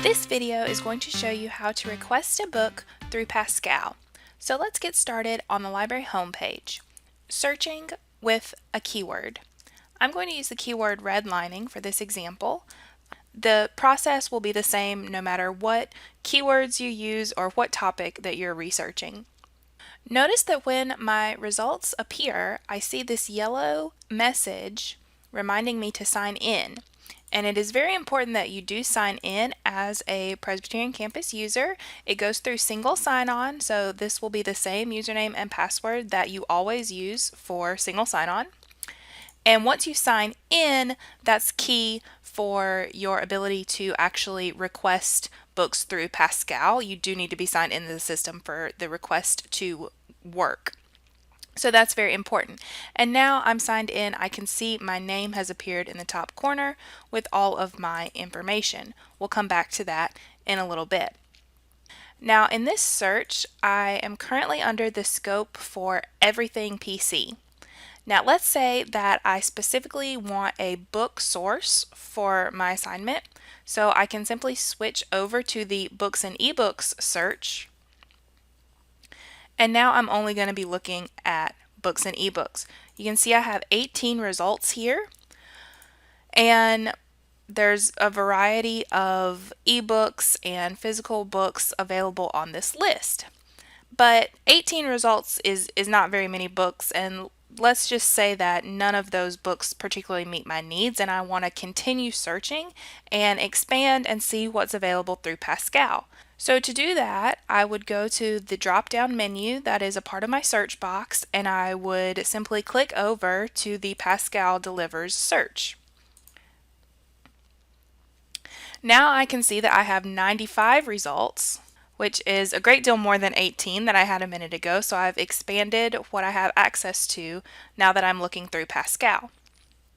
This video is going to show you how to request a book through PASCAL. So let's get started on the library homepage. Searching with a keyword. I'm going to use the keyword redlining for this example. The process will be the same no matter what keywords you use or what topic that you're researching. Notice that when my results appear, I see this yellow message reminding me to sign in. And it is very important that you do sign in as a Presbyterian campus user. It goes through single sign-on, so this will be the same username and password that you always use for single sign-on. And once you sign in, that's key for your ability to actually request books through PASCAL. You do need to be signed into the system for the request to work. So that's very important. And now I'm signed in, I can see my name has appeared in the top corner with all of my information. We'll come back to that in a little bit. Now in this search, I am currently under the scope for everything PC. Now let's say that I specifically want a book source for my assignment, so I can simply switch over to the books and ebooks search. And now I'm only going to be looking at books and ebooks. You can see I have 18 results here, and there's a variety of ebooks and physical books available on this list. But 18 results is not very many books, and let's just say that none of those books particularly meet my needs, and I want to continue searching and expand and see what's available through PASCAL. So to do that, I would go to the drop-down menu that is a part of my search box, and I would simply click over to the PASCAL Delivers search. Now I can see that I have 95 results, which is a great deal more than 18 that I had a minute ago, so I've expanded what I have access to now that I'm looking through PASCAL.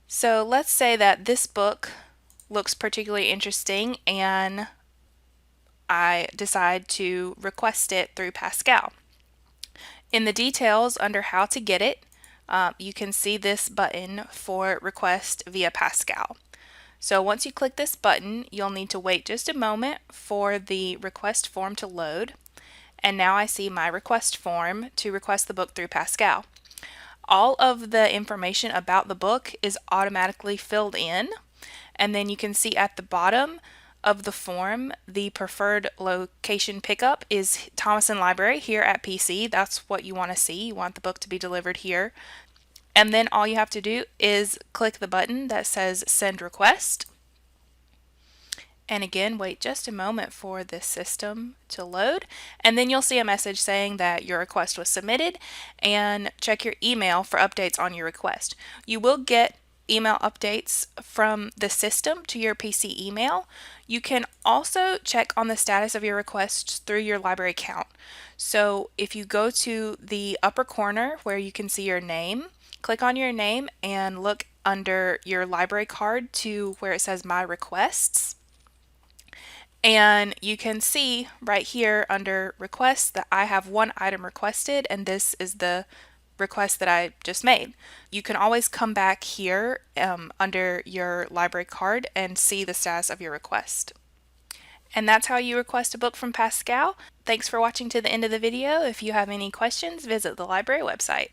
So let's say that this book looks particularly interesting and I decide to request it through PASCAL. In the details under how to get it, you can see this button for request via PASCAL. So once you click this button, you'll need to wait just a moment for the request form to load. And now I see my request form to request the book through PASCAL. All of the information about the book is automatically filled in, and then you can see at the bottom of the form, the preferred location pickup is Thomason Library here at PC. That's what you want to see. You want the book to be delivered here. And then all you have to do is click the button that says Send Request. And again, wait just a moment for this system to load. And then you'll see a message saying that your request was submitted, and check your email for updates on your request. You will get email updates from the system to your PC email. You can also check on the status of your requests through your library account. So if you go to the upper corner where you can see your name, click on your name and look under your library card to where it says My Requests. And you can see right here under requests that I have one item requested, and this is the request that I just made. You can always come back here under your library card and see the status of your request. And that's how you request a book from PASCAL. Thanks for watching to the end of the video. If you have any questions, visit the library website.